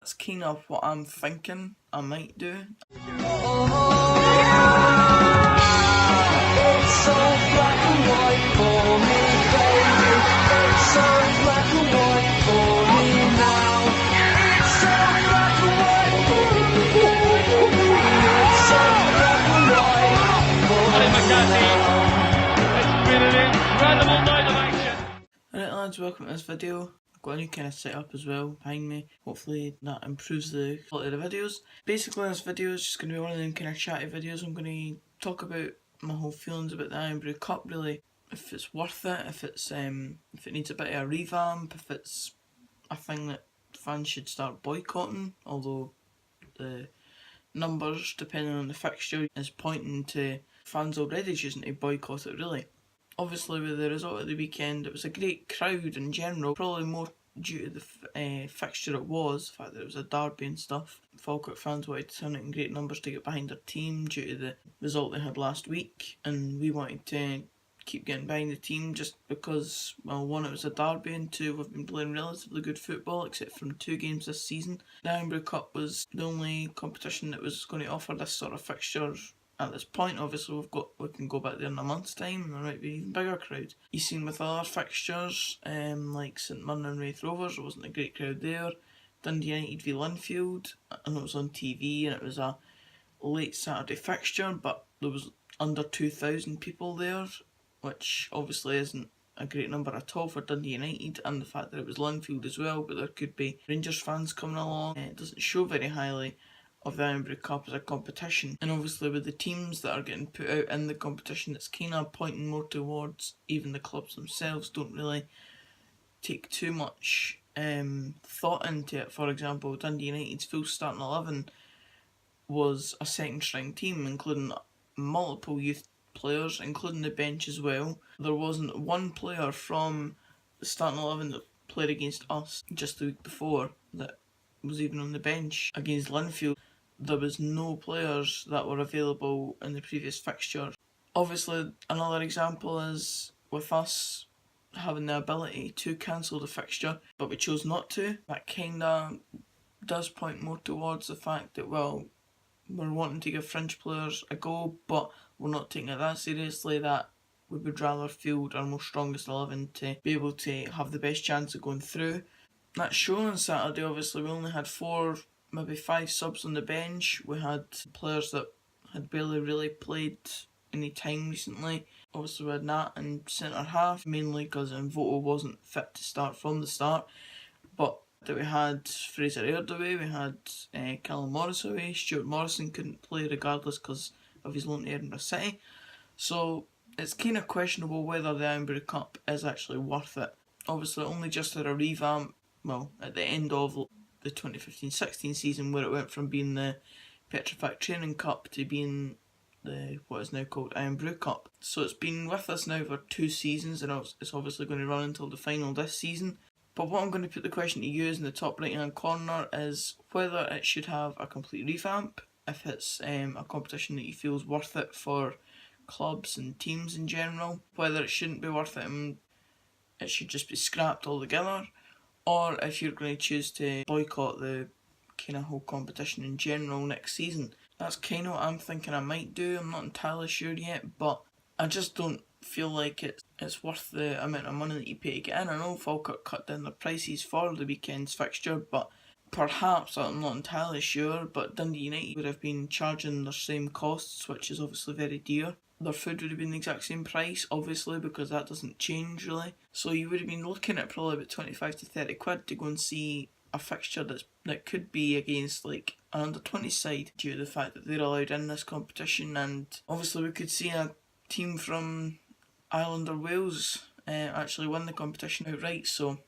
That's kind of what I'm thinking I might do. Alright lads, welcome to this video. I've got a new kind of setup as well behind me. Hopefully that improves the quality of the videos. Basically this video is just going to be one of them kind of chatty videos. I'm going to talk about my whole feelings about the Irn Bru Cup really. If it's worth it, if it needs a bit of a revamp, if it's a thing that fans should start boycotting, although the numbers, depending on the fixture, is pointing to fans already choosing to boycott it really. Obviously with the result of the weekend, it was a great crowd in general, probably more due to the fixture it was, the fact that it was a derby and stuff. Falkirk fans wanted to turn out in great numbers to get behind their team due to the result they had last week, and we wanted to keep getting behind the team just because, well, one, it was a derby, and two, we've been playing relatively good football except from 2 games this season. The Irn Bru Cup was the only competition that was going to offer this sort of fixture at this point. Obviously we can go back there in a month's time and there might be an even bigger crowd. You've seen with other fixtures, like St Mirren and Raith Rovers, there wasn't a great crowd there. Dundee United v Linfield, I know it was on TV and it was a late Saturday fixture, but there was under 2,000 people there, which obviously isn't a great number at all for Dundee United, and the fact that it was Linfield as well, but there could be Rangers fans coming along. It doesn't show very highly of the Irn Bru Cup as a competition, and obviously with the teams that are getting put out in the competition, it's kind of pointing more towards even the clubs themselves don't really take too much thought into it. For example, Dundee United's full starting 11 was a second string team, including multiple youth players, including the bench as well. There wasn't one player from the starting 11 that played against us just the week before that was even on the bench. Against Linfield, there was no players that were available in the previous fixture. Obviously, another example is with us having the ability to cancel the fixture, but we chose not to. That kinda does point more towards the fact that, well, we're wanting to give fringe players a go, but we're not taking it that seriously, that we would rather field our most strongest 11 to be able to have the best chance of going through. That shown on Saturday, obviously we only had 4, maybe 5 subs on the bench. We had players that had barely really played any time recently. Obviously we had Nat in centre half, mainly because Voto wasn't fit to start from the start, but that we had Fraser Aird away, we had Callum Morris away, Stuart Morrison couldn't play regardless because of his loan to Edinburgh City. So it's kind of questionable whether the Irn Bru Cup is actually worth it. Obviously it only just had a revamp, well, at the end of the 2015-16 season, where it went from being the Petrofac Training Cup to being the what is now called Irn Bru Cup. So it's been with us now for 2 seasons, and it's obviously going to run until the final this season. But what I'm going to put the question to you is in the top right hand corner is whether it should have a complete revamp, if it's a competition that you feel is worth it for clubs and teams in general, whether it shouldn't be worth it and it should just be scrapped altogether, or if you're going to choose to boycott the kind of whole competition in general next season. That's kind of what I'm thinking I might do. I'm not entirely sure yet, but I just don't feel like it's worth the amount of money that you pay to get in. I know Falkirk cut down the prices for the weekend's fixture, but perhaps, I'm not entirely sure, but Dundee United would have been charging their same costs, which is obviously very dear. Their food would have been the exact same price, obviously, because that doesn't change really. So you would have been looking at probably about 25 to 30 quid to go and see a fixture that could be against like an under 20 side due to the fact that they're allowed in this competition, and obviously we could see a team from Ireland or Wales actually win the competition outright. So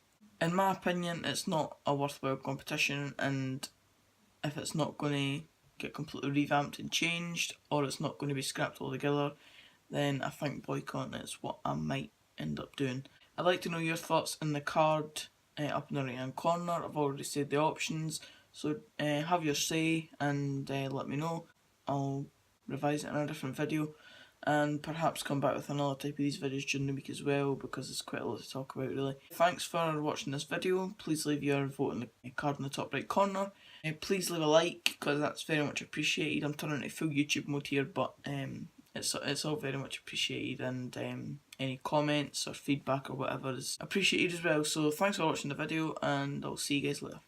in my opinion it's not a worthwhile competition, and if it's not going to get completely revamped and changed, or it's not going to be scrapped altogether, then I think boycotting is what I might end up doing. I'd like to know your thoughts in the card up in the right hand corner. I've already said the options, so have your say and let me know. I'll revise it in a different video and perhaps come back with another type of these videos during the week as well, because there's quite a lot to talk about really. Thanks for watching this video. Please leave your vote in the card in the top right corner. Please leave a like, because that's very much appreciated. I'm turning to full YouTube mode here, but it's all very much appreciated, and any comments or feedback or whatever is appreciated as well. So thanks for watching the video, and I'll see you guys later.